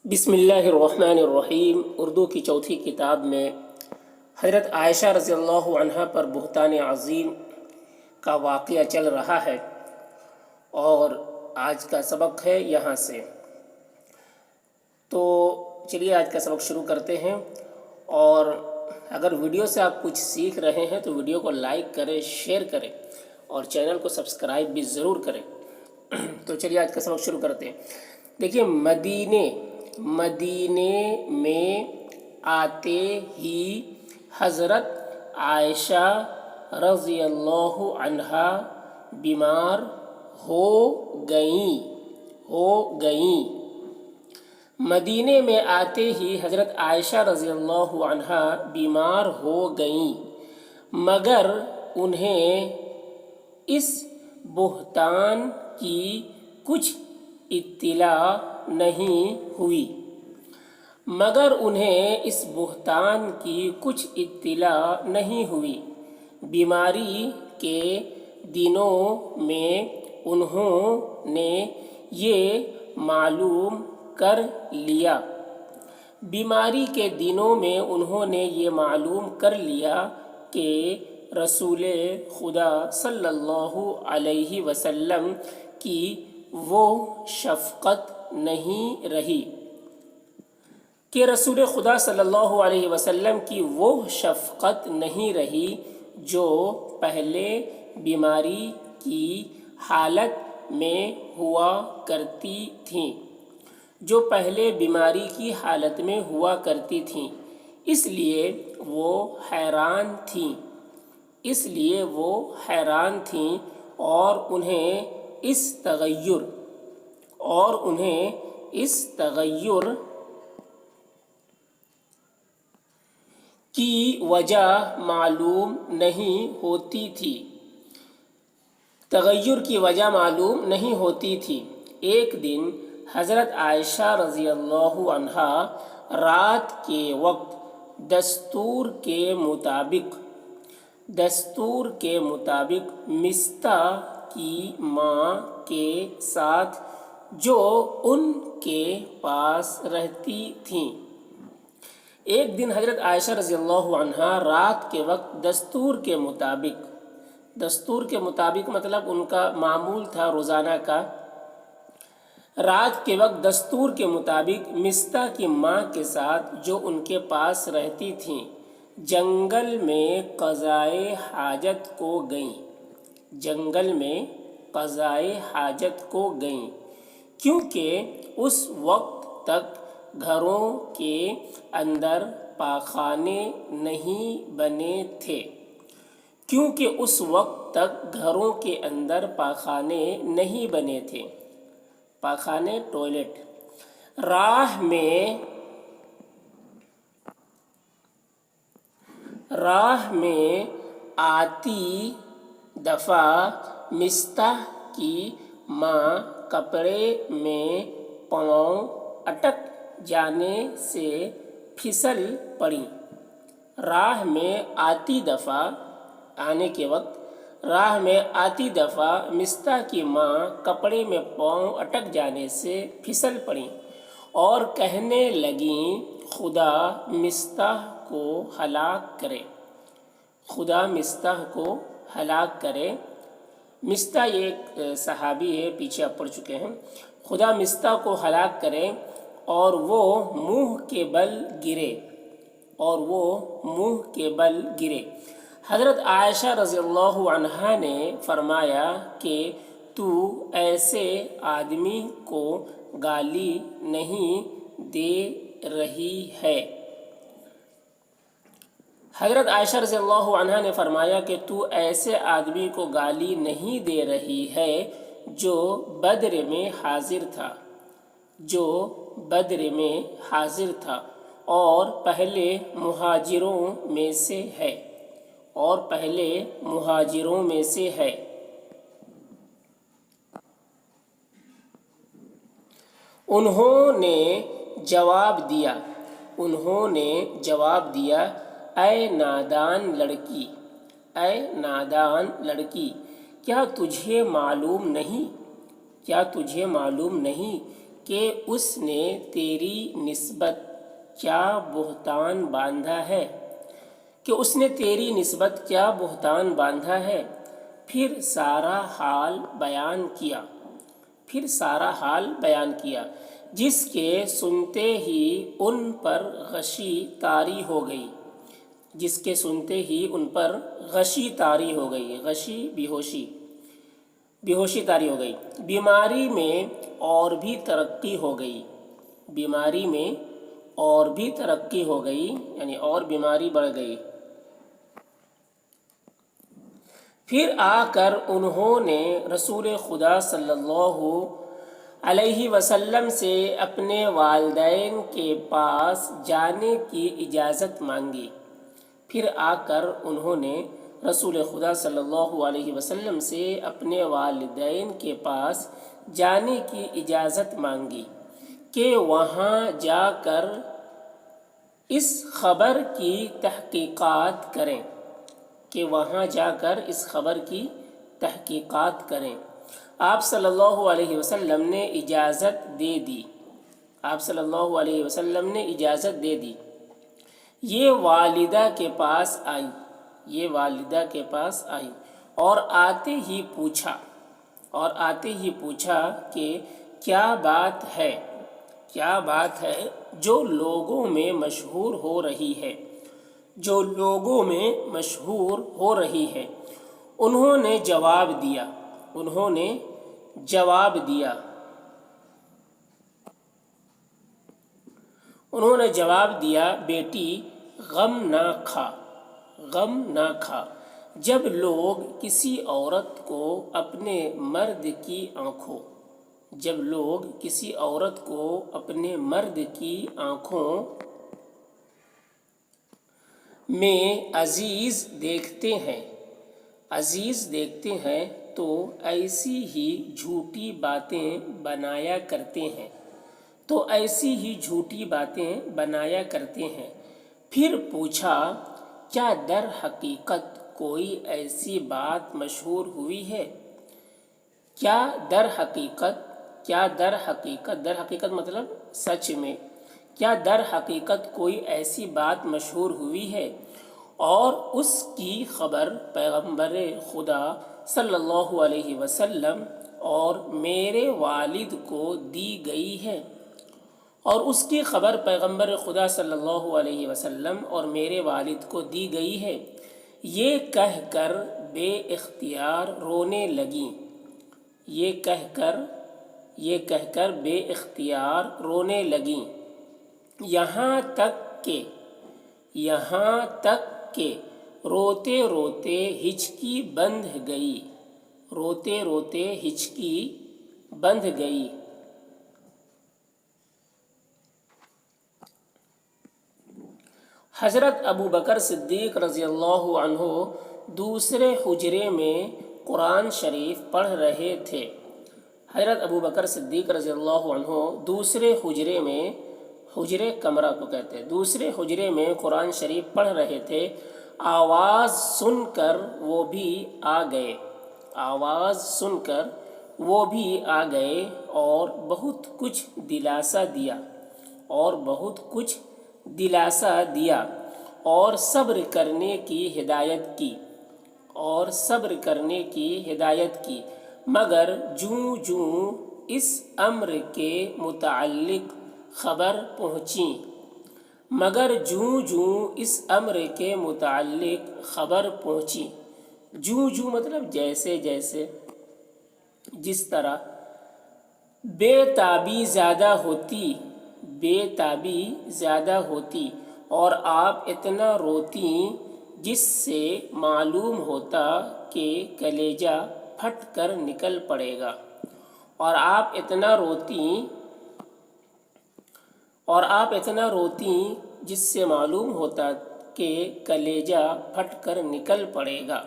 بسم اللہ الرحمن الرحیم۔ اردو کی چوتھی کتاب میں حضرت عائشہ رضی اللہ عنہا پر بہتان عظیم کا واقعہ چل رہا ہے اور آج کا سبق ہے یہاں سے۔ تو چلیے آج کا سبق شروع کرتے ہیں، اور اگر ویڈیو سے آپ کچھ سیکھ رہے ہیں تو ویڈیو کو لائک کریں، شیئر کریں اور چینل کو سبسکرائب بھی ضرور کریں۔ تو چلیے آج کا سبق شروع کرتے ہیں۔ دیکھیے، مدینے میں آتے ہی حضرت عائشہ رضی اللہ عنہا بیمار ہو گئیں۔ مدینے میں آتے ہی حضرت عائشہ رضی اللہ عنہا بیمار ہو گئیں، مگر انہیں اس بہتان کی کچھ اطلاع نہیں ہوئی۔ بیماری کے دنوں میں انہوں نے یہ معلوم کر لیا کہ رسول خدا صلی اللہ علیہ وسلم کی وہ شفقت نہیں رہی جو پہلے بیماری کی حالت میں ہوا کرتی تھیں۔ اس لیے وہ حیران تھیں اور انہیں اس تغیر کی وجہ معلوم نہیں ہوتی تھی۔ ایک دن حضرت عائشہ رضی اللہ عنہا رات کے وقت دستور کے مطابق مصطح کی ماں کے ساتھ جو ان کے پاس رہتی تھیں۔ ایک دن حضرت عائشہ رضی اللہ عنہا رات کے وقت دستور کے مطابق مطلب ان کا معمول تھا روزانہ کا، رات کے وقت دستور کے مطابق مصطح کی ماں کے ساتھ جو ان کے پاس رہتی تھیں جنگل میں قضائے حاجت کو گئیں، کیونکہ اس وقت تک گھروں کے اندر پاخانے نہیں بنے تھے۔ پاخانے ٹوائلٹ۔ راہ میں آتی دفعہ مصطح کی ماں کپڑے میں پاؤں اٹک جانے سے پھسل پڑیں۔ راہ میں آتی دفعہ مصطح کی ماں کپڑے میں پاؤں اٹک جانے سے پھسل پڑیں اور کہنے لگیں، خدا مصطح کو ہلاک کرے۔ مصطح ایک صحابی ہے، پیچھے آپ پڑھ چکے ہیں۔ خدا مصطح کو ہلاک کرے اور وہ منہ کے بل گرے۔ حضرت عائشہ رضی اللہ عنہا نے فرمایا کہ تو ایسے آدمی کو گالی نہیں دے رہی ہے۔ حضرت عائشہ رضی اللہ عنہا نے فرمایا کہ تو ایسے آدمی کو گالی نہیں دے رہی ہے جو بدر میں حاضر تھا اور پہلے مہاجروں میں سے ہے۔ انہوں نے جواب دیا، اے نادان لڑکی، کیا تجھے معلوم نہیں کہ اس نے تیری نسبت کیا بہتان باندھا ہے، کہ اس نے تیری نسبت کیا بہتان باندھا ہے۔ پھر سارا حال بیان کیا، پھر سارا حال بیان کیا، جس کے سنتے ہی ان پر غشی طاری ہو گئی، جس کے سنتے ہی ان پر غشی طاری ہو گئی، غشی بیہوشی، بیہوشی طاری ہو گئی۔ بیماری میں اور بھی ترقی ہو گئی، بیماری میں اور بھی ترقی ہو گئی، یعنی اور بیماری بڑھ گئی۔ پھر آ کر انہوں نے رسول خدا صلی اللہ علیہ وسلم سے اپنے والدین کے پاس جانے کی اجازت مانگی، پھر آ کر انہوں نے رسول خدا صلی اللہ علیہ وسلم سے اپنے والدین کے پاس جانے کی اجازت مانگی کہ وہاں جا کر اس خبر کی تحقیقات کریں، کہ وہاں جا کر اس خبر کی تحقیقات کریں۔ آپ صلی اللہ علیہ وسلم نے اجازت دے دی، آپ صلی اللہ علیہ وسلم نے اجازت دے دی۔ یہ والدہ کے پاس آئی، یہ والدہ کے پاس آئی اور آتے ہی پوچھا، اور آتے ہی پوچھا کہ کیا بات ہے، کیا بات ہے جو لوگوں میں مشہور ہو رہی ہے، جو لوگوں میں مشہور ہو رہی ہے۔ انہوں نے جواب دیا، انہوں نے جواب دیا، انہوں نے جواب دیا، بیٹی غم نہ کھا، غم نہ کھا۔ جب لوگ کسی عورت کو اپنے مرد کی آنکھوں، جب لوگ کسی عورت کو اپنے مرد کی آنکھوں میں عزیز دیکھتے ہیں، عزیز دیکھتے ہیں تو ایسی ہی جھوٹی باتیں بنایا کرتے ہیں، تو ایسی ہی جھوٹی باتیں بنایا کرتے ہیں۔ پھر پوچھا کیا در حقیقت کوئی ایسی بات مشہور ہوئی ہے، کیا در حقیقت، کیا در حقیقت، در حقیقت مطلب سچ میں، کیا در حقیقت کوئی ایسی بات مشہور ہوئی ہے اور اس کی خبر پیغمبر خدا صلی اللہ علیہ وسلم اور میرے والد کو دی گئی ہے، اور اس کی خبر پیغمبر خدا صلی اللہ علیہ وسلم اور میرے والد کو دی گئی ہے۔ یہ کہہ کر بے اختیار رونے لگیں، یہ کہہ کر بے اختیار رونے لگیں، یہاں تک کہ روتے روتے ہچکی بندھ گئی، روتے روتے ہچکی بندھ گئی۔ حضرت ابو بکر صدیق رضی اللہ عنہ دوسرے حجرے میں قرآن شریف پڑھ رہے تھے، حضرت ابو بکر صدیق رضی اللہ عنہ دوسرے حجرے میں، حجرے کمرہ کو کہتے ہیں، دوسرے حجرے میں قرآن شریف پڑھ رہے تھے۔ آواز سن کر وہ بھی آ گئے، آواز سن کر وہ بھی آ گئے اور بہت کچھ دلاسا دیا، اور بہت کچھ دلاسا دیا، اور صبر کرنے کی ہدایت کی، اور صبر کرنے کی ہدایت کی۔ مگر جوں جوں اس امر کے متعلق خبر پہنچی، مگر جوں جوں اس امر کے متعلق خبر پہنچی، جوں جوں مطلب جیسے جیسے، جس طرح بے تابی زیادہ ہوتی، بے تابی زیادہ ہوتی اور آپ اتنا روتیں جس سے معلوم ہوتا کہ کلیجہ پھٹ کر نکل پڑے گا، اور آپ اتنا روتیں جس سے معلوم ہوتا کہ کلیجہ پھٹ کر نکل پڑے گا۔